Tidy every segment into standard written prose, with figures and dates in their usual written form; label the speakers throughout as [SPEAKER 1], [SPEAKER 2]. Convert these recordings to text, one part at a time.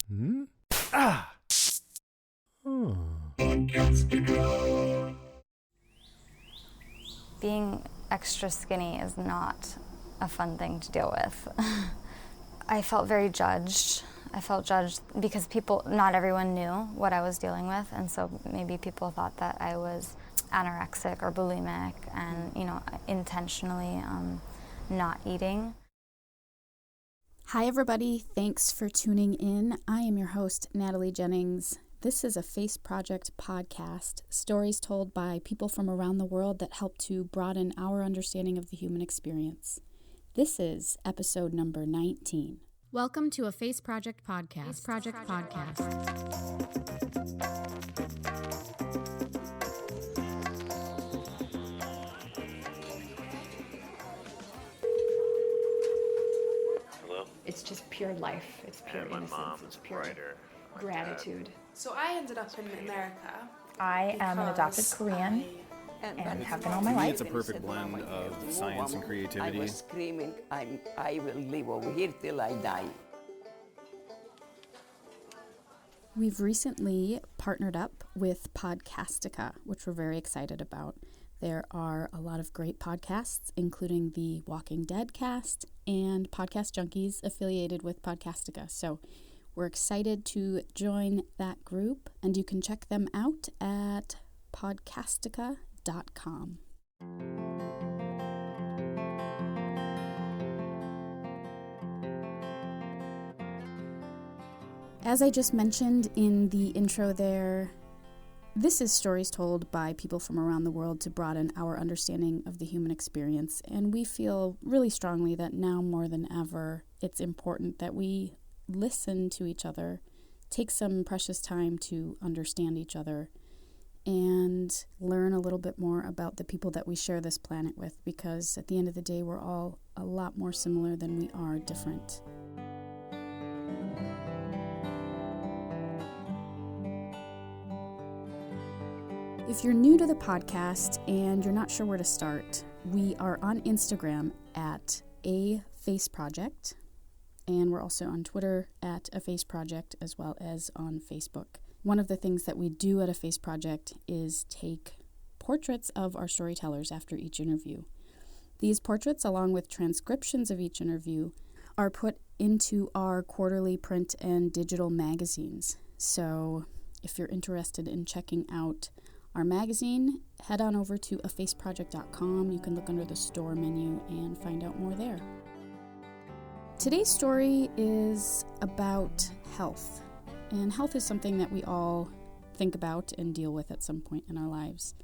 [SPEAKER 1] Hmm? Ah! Oh.
[SPEAKER 2] Being extra skinny is not a fun thing to deal with. I felt very judged. I felt judged because not everyone knew what I was dealing with, and so maybe people thought that I was anorexic or bulimic and, intentionally not eating.
[SPEAKER 3] Hi everybody, thanks for tuning in. I am your host, Natalie Jennings. This is a Face Project podcast, stories told by people from around the world that help to broaden our understanding of the human experience. This is episode number 19.
[SPEAKER 4] Welcome to a Face Project podcast.
[SPEAKER 5] It's just pure life. It's pure innocence. It's pure gratitude.
[SPEAKER 6] So I ended up in America.
[SPEAKER 7] I am an adopted Korean and have been all my life.
[SPEAKER 1] It's a perfect blend of science and creativity.
[SPEAKER 8] I was screaming, I will live over here till I die.
[SPEAKER 3] We've recently partnered up with Podcastica, which we're very excited about. There are a lot of great podcasts, including the Walking Dead cast and Podcast Junkies affiliated with Podcastica. So we're excited to join that group, and you can check them out at podcastica.com. As I just mentioned in the intro there, this is stories told by people from around the world to broaden our understanding of the human experience, and we feel really strongly that now more than ever, it's important that we listen to each other, take some precious time to understand each other, and learn a little bit more about the people that we share this planet with, because at the end of the day, we're all a lot more similar than we are different. If you're new to the podcast and you're not sure where to start, we are on Instagram at A Face Project, and we're also on Twitter at A Face Project, as well as on Facebook. One of the things that we do at A Face Project is take portraits of our storytellers after each interview. These portraits, along with transcriptions of each interview, are put into our quarterly print and digital magazines. So if you're interested in checking out our magazine, head on over to afaceproject.com. You can look under the store menu and find out more there. Today's story is about health. And health is something that we all think about and deal with at some point in our lives.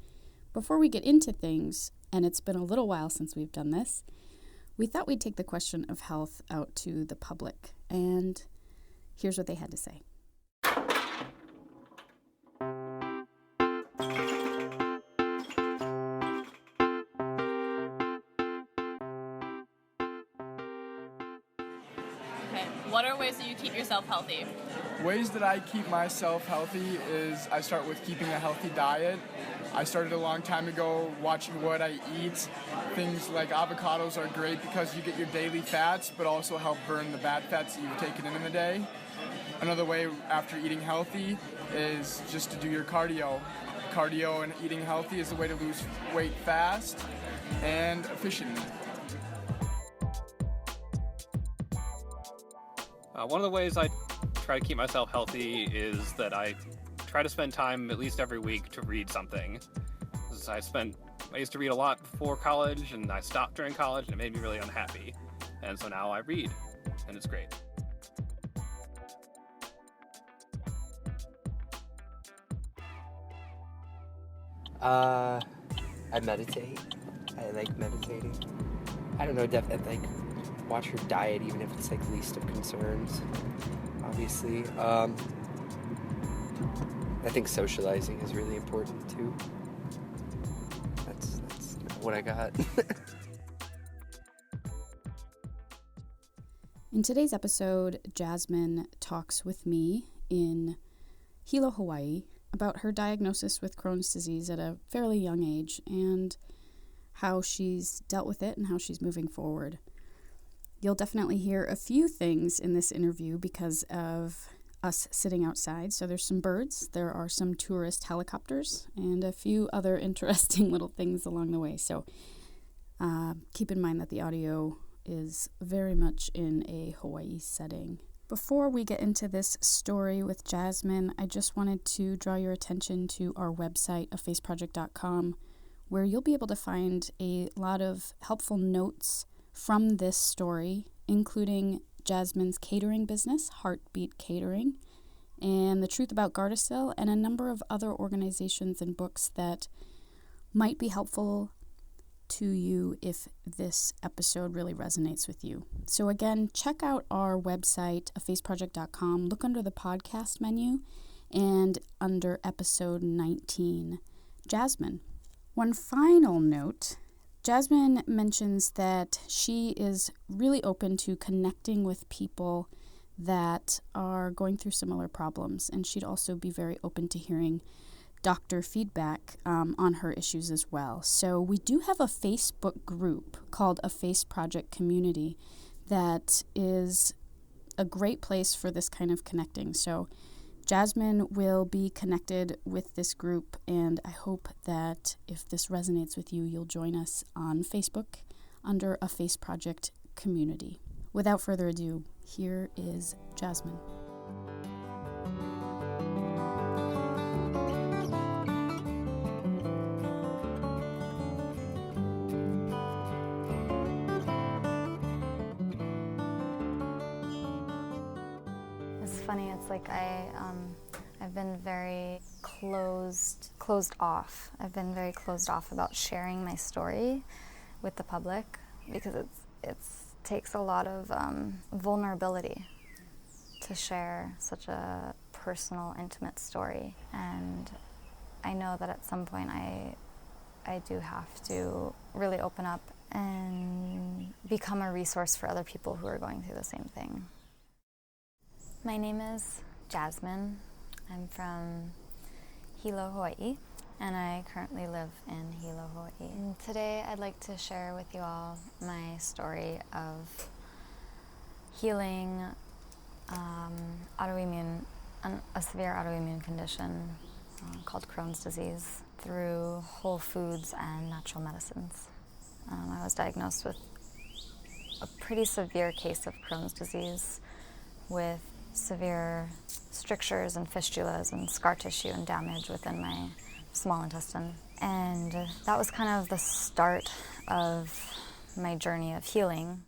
[SPEAKER 3] Before we get into things, and it's been a little while since we've done this, we thought we'd take the question of health out to the public. And here's what they had to say.
[SPEAKER 9] What are ways that you keep yourself healthy?
[SPEAKER 10] Ways that I keep myself healthy is I start with keeping a healthy diet. I started a long time ago watching what I eat. Things like avocados are great because you get your daily fats, but also help burn the bad fats that you've taken in the day. Another way after eating healthy is just to do your cardio. Cardio and eating healthy is a way to lose weight fast and efficiently.
[SPEAKER 11] One of the ways I try to keep myself healthy is that I try to spend time at least every week to read something. I used to read a lot before college, and I stopped during college, and it made me really unhappy. And so now I read, and it's great.
[SPEAKER 12] I meditate. I like meditating. I don't know, definitely watch your diet, even if it's like least of concerns, obviously. I think socializing is really important too. That's what I got.
[SPEAKER 3] In today's episode, Jasmine talks with me in Hilo, Hawaii, about her diagnosis with Crohn's disease at a fairly young age and how she's dealt with it and how she's moving forward. You'll definitely hear a few things in this interview because of us sitting outside. So there's some birds, there are some tourist helicopters, and a few other interesting little things along the way. So keep in mind that the audio is very much in a Hawaii setting. Before we get into this story with Jasmine, I just wanted to draw your attention to our website, afaceproject.com, where you'll be able to find a lot of helpful notes from this story, including Jasmine's catering business, Heartbeat Catering, and The Truth About Gardasil, and a number of other organizations and books that might be helpful to you if this episode really resonates with you. So again, check out our website, afaceproject.com, look under the podcast menu, and under episode 19, Jasmine. One final note, Jasmine mentions that she is really open to connecting with people that are going through similar problems, and she'd also be very open to hearing doctor feedback on her issues as well. So we do have a Facebook group called A Face Project Community that is a great place for this kind of connecting. So Jasmine will be connected with this group, and I hope that if this resonates with you, you'll join us on Facebook under A Face Project Community. Without further ado, here is Jasmine.
[SPEAKER 2] Funny, it's like I've been very closed off. I've been very closed off about sharing my story with the public because it takes a lot of vulnerability to share such a personal, intimate story. And I know that at some point I do have to really open up and become a resource for other people who are going through the same thing. My name is Jasmine. I'm from Hilo, Hawaii, and I currently live in Hilo, Hawaii. And today I'd like to share with you all my story of healing a severe autoimmune condition called Crohn's disease through whole foods and natural medicines. I was diagnosed with a pretty severe case of Crohn's disease with severe strictures and fistulas and scar tissue and damage within my small intestine. And that was kind of the start of my journey of healing.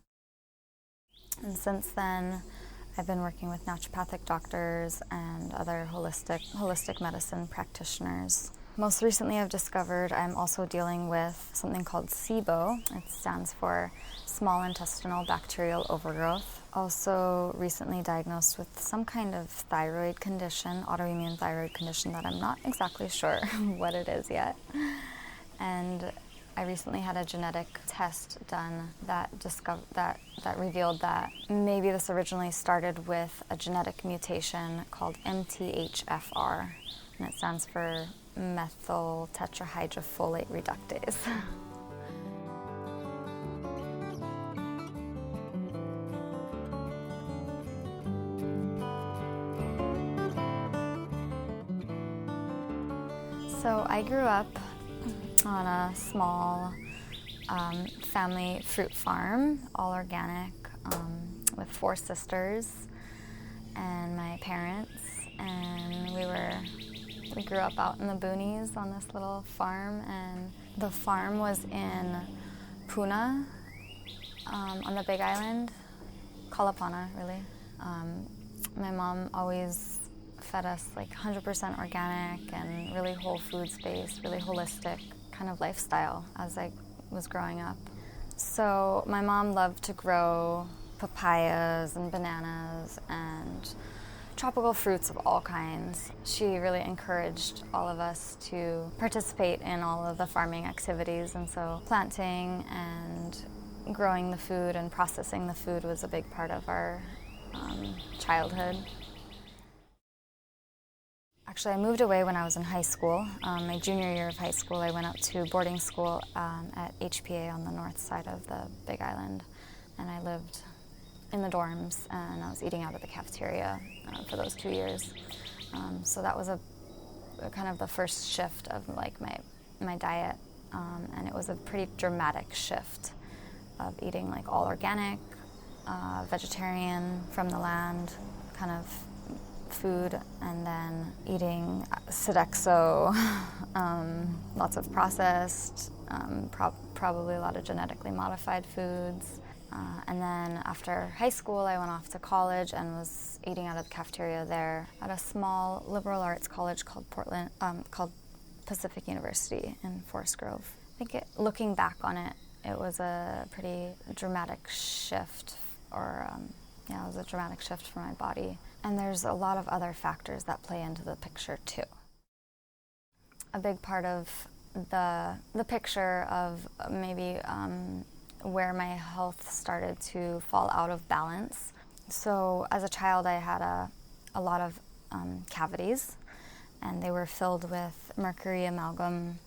[SPEAKER 2] And since then, I've been working with naturopathic doctors and other holistic medicine practitioners. Most recently, I've discovered I'm also dealing with something called SIBO. It stands for small intestinal bacterial overgrowth. Also recently diagnosed with some kind of thyroid condition, autoimmune thyroid condition that I'm not exactly sure what it is yet. And I recently had a genetic test done that revealed that maybe this originally started with a genetic mutation called MTHFR, and it stands for methyl tetrahydrofolate reductase. So I grew up on a small family fruit farm, all organic, with 4 sisters and my parents, and we grew up out in the boonies on this little farm, and the farm was in Puna, on the Big Island, Kalapana, really. My mom always fed us like 100% organic and really whole foods based, really holistic kind of lifestyle as I was growing up. So my mom loved to grow papayas and bananas and tropical fruits of all kinds. She really encouraged all of us to participate in all of the farming activities, and so planting and growing the food and processing the food was a big part of our childhood. Actually, I moved away when I was in high school. My junior year of high school, I went up to boarding school at HPA on the north side of the Big Island, and I lived in the dorms, and I was eating out of the cafeteria for those 2 years. So that was a kind of the first shift of like my diet, and it was a pretty dramatic shift of eating like all organic, vegetarian, from the land kind of food, and then eating Sodexo, lots of processed, probably a lot of genetically modified foods. And then after high school, I went off to college and was eating out of the cafeteria there at a small liberal arts college called Pacific University in Forest Grove. I think looking back on it, it was a pretty dramatic shift, it was a dramatic shift for my body. And there's a lot of other factors that play into the picture too. A big part of the picture of maybe where my health started to fall out of balance. So as a child, I had a lot of cavities, and they were filled with mercury amalgam,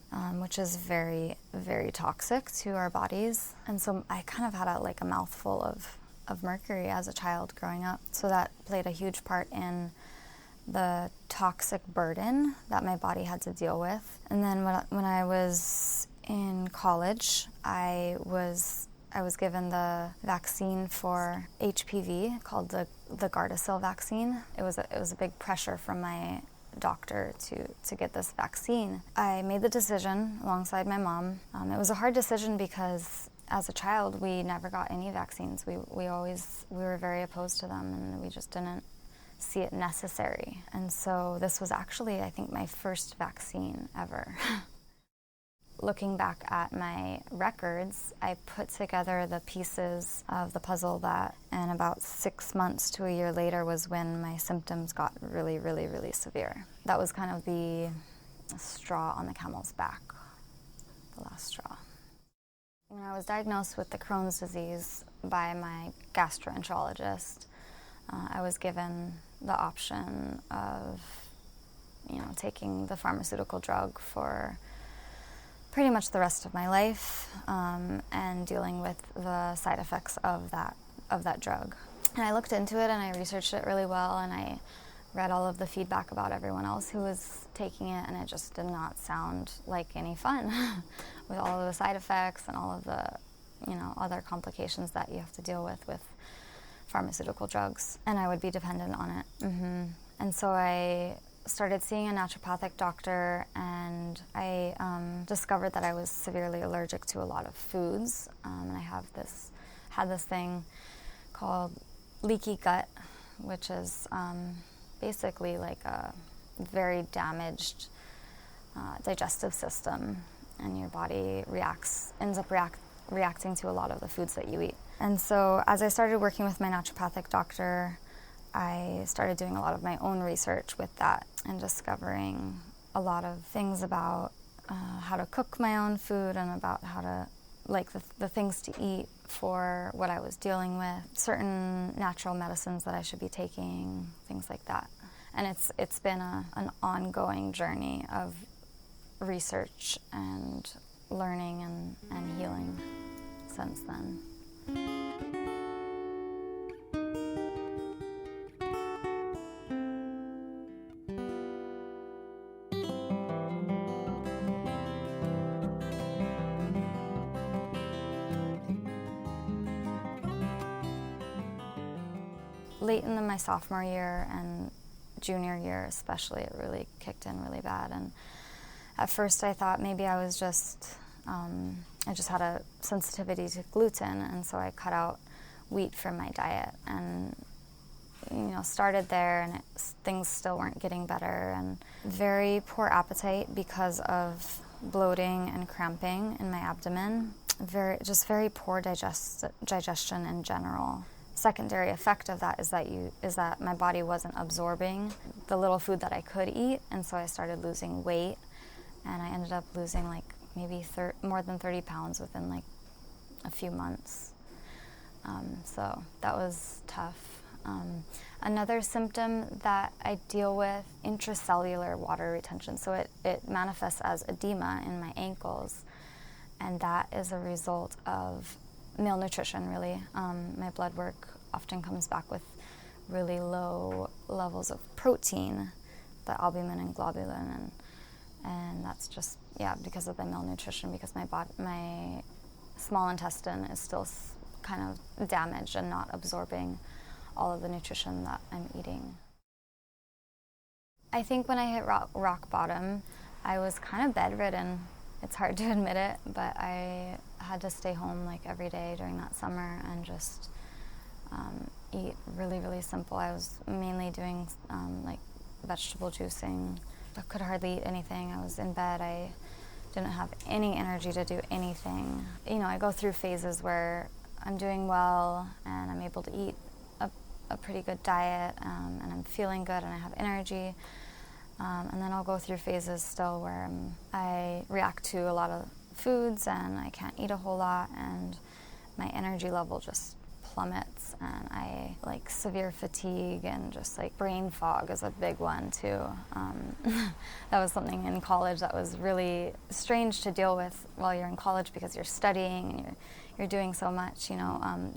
[SPEAKER 2] which is very, very toxic to our bodies. And so I kind of had a mouthful of mercury as a child growing up. So that played a huge part in the toxic burden that my body had to deal with. And then when I was in college, I was given the vaccine for HPV called the Gardasil vaccine. It was a big pressure from my doctor to get this vaccine. I made the decision alongside my mom. It was a hard decision because as a child we never got any vaccines. We were very opposed to them, and we just didn't see it necessary. And so this was actually, I think, my first vaccine ever. Looking back at my records, I put together the pieces of the puzzle and about 6 months to a year later was when my symptoms got really, really, really severe. That was kind of the straw on the camel's back, the last straw. When I was diagnosed with the Crohn's disease by my gastroenterologist, I was given the option of, taking the pharmaceutical drug for pretty much the rest of my life, and dealing with the side effects of that drug. And I looked into it and I researched it really well, and I read all of the feedback about everyone else who was taking it, and it just did not sound like any fun with all of the side effects and all of the other complications that you have to deal with pharmaceutical drugs, and I would be dependent on it. And so I started seeing a naturopathic doctor, and I discovered that I was severely allergic to a lot of foods, and I had this thing called leaky gut, which is basically like a very damaged digestive system, and your body ends up reacting to a lot of the foods that you eat. And so as I started working with my naturopathic doctor, I started doing a lot of my own research with that and discovering a lot of things about how to cook my own food, and about how to, the things to eat for what I was dealing with, certain natural medicines that I should be taking, things like that. And it's been an ongoing journey of research and learning and healing since then. Late in my sophomore year and junior year especially, it really kicked in really bad. And at first I thought maybe I was I just had a sensitivity to gluten, and so I cut out wheat from my diet, and started there, and things still weren't getting better, and very poor appetite because of bloating and cramping in my abdomen, very poor digestion in general. Secondary effect of that is that my body wasn't absorbing the little food that I could eat, and so I started losing weight, and I ended up losing maybe more than 30 pounds within a few months. So that was tough. Another symptom that I deal with, intracellular water retention. So it manifests as edema in my ankles, and that is a result of malnutrition, really. My blood work often comes back with really low levels of protein, the albumin and globulin, and that's just, because of the malnutrition, because my small intestine is still kind of damaged and not absorbing all of the nutrition that I'm eating. I think when I hit rock bottom, I was kind of bedridden. It's hard to admit it, but I had to stay home like every day during that summer and just eat really, really simple. I was mainly doing like vegetable juicing. I could hardly eat anything. I was in bed. I didn't have any energy to do anything. I go through phases where I'm doing well and I'm able to eat a pretty good diet, and I'm feeling good and I have energy. And then I'll go through phases still where I react to a lot of foods and I can't eat a whole lot, and my energy level just plummets, and I like severe fatigue, and just like brain fog is a big one too. That was something in college that was really strange to deal with while you're in college, because you're studying and you're doing so much,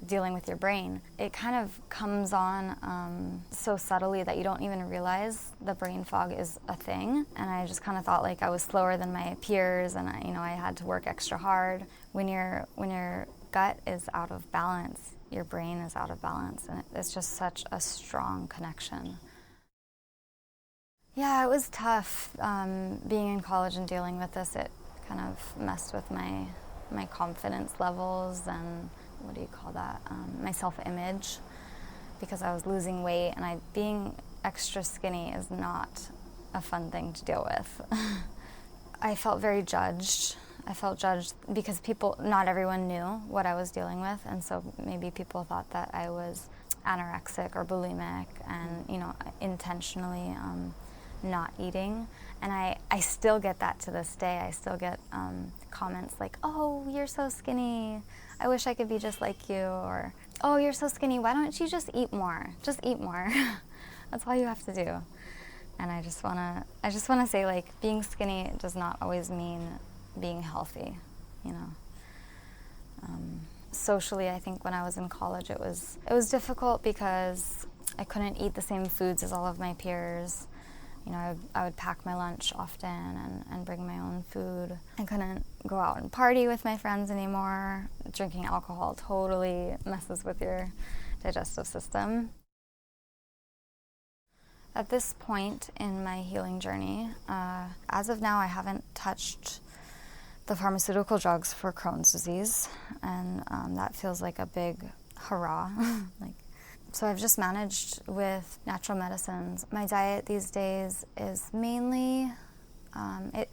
[SPEAKER 2] dealing with your brain. It kind of comes on so subtly that you don't even realize the brain fog is a thing. And I just kind of thought like I was slower than my peers, and I had to work extra hard. When your gut is out of balance, your brain is out of balance, and it's just such a strong connection. Yeah, it was tough being in college and dealing with this. It kind of messed with my confidence levels and my self-image, because I was losing weight, and being extra skinny is not a fun thing to deal with. I felt very judged. I felt judged because not everyone knew what I was dealing with, and so maybe people thought that I was anorexic or bulimic and, intentionally not eating. And I still get that to this day. I still get comments like, "Oh, you're so skinny. I wish I could be just like you," or, "Oh, you're so skinny. Why don't you just eat more? Just eat more." That's all you have to do. And I just wanna say, like, being skinny does not always mean being healthy, Socially, I think when I was in college, it was difficult because I couldn't eat the same foods as all of my peers. I would pack my lunch often and bring my own food. I couldn't go out and party with my friends anymore. Drinking alcohol totally messes with your digestive system. At this point in my healing journey, as of now, I haven't touched the pharmaceutical drugs for Crohn's disease, and that feels like a big hurrah. So I've just managed with natural medicines. My diet these days is mainly,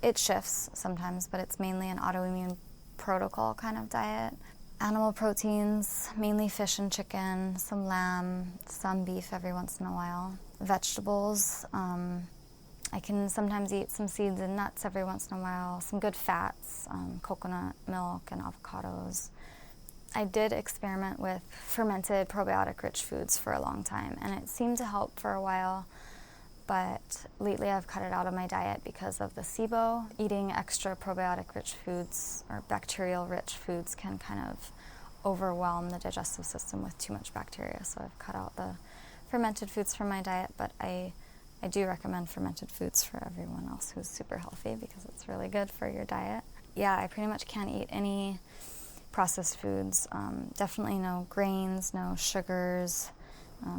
[SPEAKER 2] it shifts sometimes, but it's mainly an autoimmune protocol kind of diet. Animal proteins, mainly fish and chicken, some lamb, some beef every once in a while. Vegetables, I can sometimes eat some seeds and nuts every once in a while, some good fats, coconut milk and avocados. I did experiment with fermented probiotic-rich foods for a long time, and it seemed to help for a while, but lately I've cut it out of my diet because of the SIBO. Eating extra probiotic-rich foods or bacterial-rich foods can kind of overwhelm the digestive system with too much bacteria, so I've cut out the fermented foods from my diet, but I do recommend fermented foods for everyone else who's super healthy because it's really good for your diet. Yeah, I pretty much can't eat any processed foods. Definitely no grains, no sugars,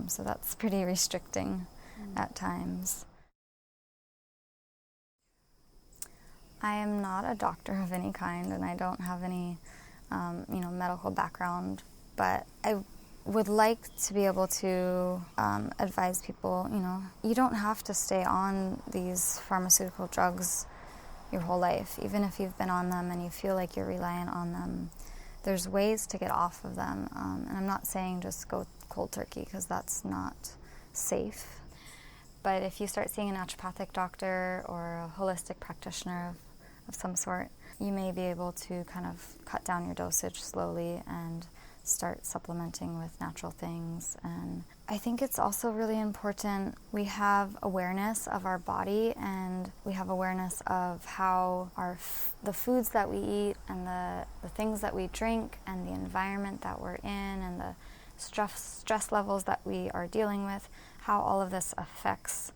[SPEAKER 2] so that's pretty restricting at times. I am not a doctor of any kind, and I don't have any medical background, but I would like to be able to advise people, you don't have to stay on these pharmaceutical drugs your whole life. Even if you've been on them and you feel like you're reliant on them, there's ways to get off of them. And I'm not saying just go cold turkey, because that's not safe. But if you start seeing a naturopathic doctor or a holistic practitioner of some sort, you may be able to kind of cut down your dosage slowly and start supplementing with natural things. And I think it's also really important we have awareness of our body, and we have awareness of how the foods that we eat and the things that we drink and the environment that we're in and the stress levels that we are dealing with, how all of this affects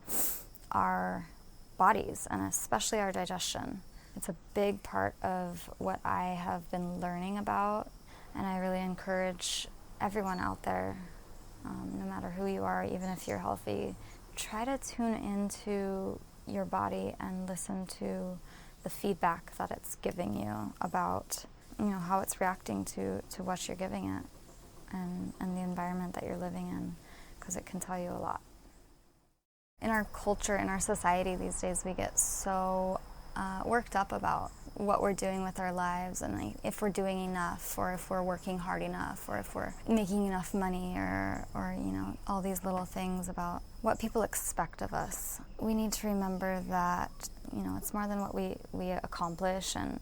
[SPEAKER 2] our bodies and especially our digestion. It's a big part of what I have been learning about, and I really encourage everyone out there, no matter who you are, even if you're healthy, try to tune into your body and listen to the feedback that it's giving you about, how it's reacting to what you're giving it and the environment that you're living in, because it can tell you a lot. In our culture, in our society these days, we get so worked up about what we're doing with our lives and if we're doing enough, or if we're working hard enough, or if we're making enough money, or all these little things about what people expect of us. We need to remember that it's more than what we accomplish and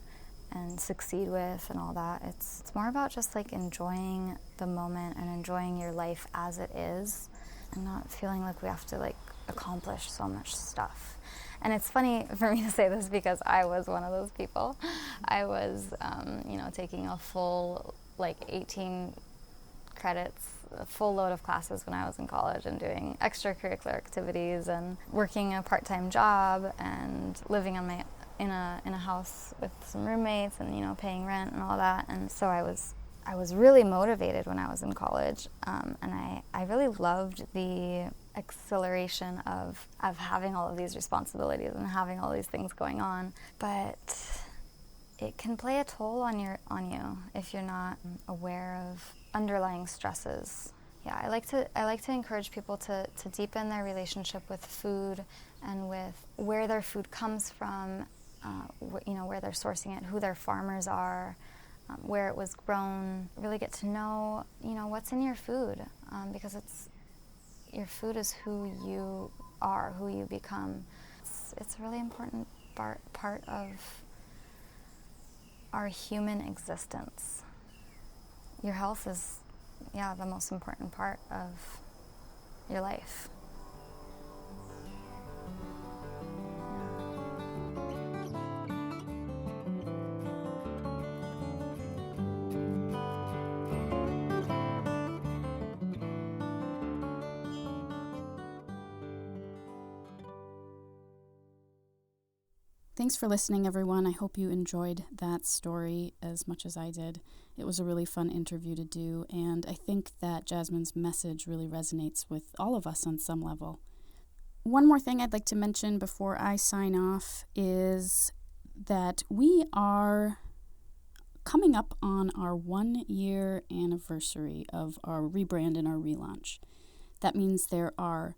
[SPEAKER 2] succeed with and all that. It's more about just enjoying the moment and enjoying your life as it is, and not feeling like we have to accomplish so much stuff. And it's funny for me to say this because I was one of those people. I was, taking a full 18 credits, a full load of classes when I was in college, and doing extracurricular activities and working a part-time job and living on in a house with some roommates and paying rent and all that. And so I was really motivated when I was in college, and I really loved the exhilaration of having all of these responsibilities and having all these things going on. But it can play a toll on you if you're not aware of underlying stresses. Yeah, I like to encourage people to deepen their relationship with food and with where their food comes from, where they're sourcing it, who their farmers are, where it was grown. Really get to know, what's in your food, because your food is who you are, who you become. It's a really important part of our human existence. Your health is, the most important part of your life.
[SPEAKER 3] Thanks for listening, everyone. I hope you enjoyed that story as much as I did. It was a really fun interview to do, and I think that Jasmine's message really resonates with all of us on some level. One more thing I'd like to mention before I sign off is that we are coming up on our 1-year anniversary of our rebrand and our relaunch. That means there are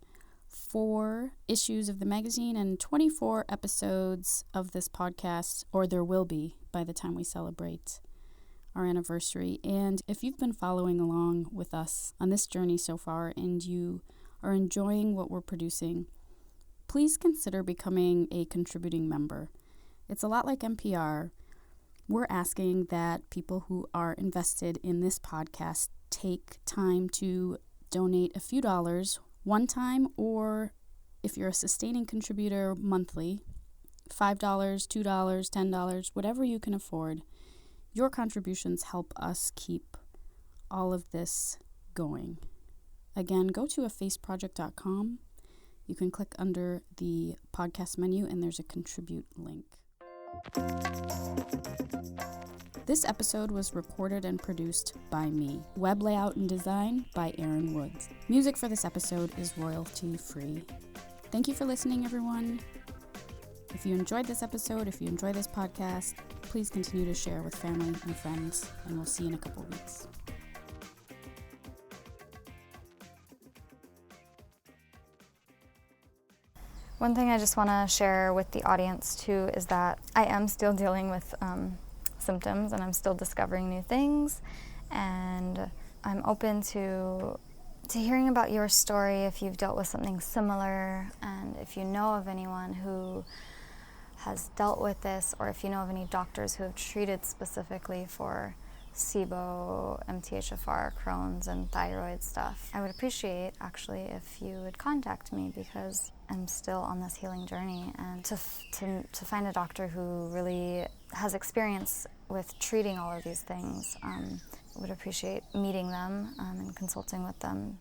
[SPEAKER 3] 4 issues of the magazine and 24 episodes of this podcast, or there will be by the time we celebrate our anniversary. And if you've been following along with us on this journey so far and you are enjoying what we're producing, please consider becoming a contributing member. It's a lot like NPR. We're asking that people who are invested in this podcast take time to donate a few dollars one time, or if you're a sustaining contributor, monthly, $5, $2, $10, whatever you can afford. Your contributions help us keep all of this going. Again, go to afaceproject.com. You can click under the podcast menu and there's a contribute link. This episode was recorded and produced by me. Web layout and design by Aaron Woods. Music for this episode is royalty free. Thank you for listening, everyone. If you enjoyed this episode, if you enjoy this podcast, please continue to share with family and friends, and we'll see you in a couple weeks.
[SPEAKER 2] One thing I just want to share with the audience too is that I am still dealing with symptoms, and I'm still discovering new things, and I'm open to hearing about your story if you've dealt with something similar, and if you know of anyone who has dealt with this, or if you know of any doctors who have treated specifically for SIBO, MTHFR, Crohn's, and thyroid stuff. I would appreciate, actually, if you would contact me, because I'm still on this healing journey, and to find a doctor who really has experience with treating all of these things would appreciate meeting them and consulting with them.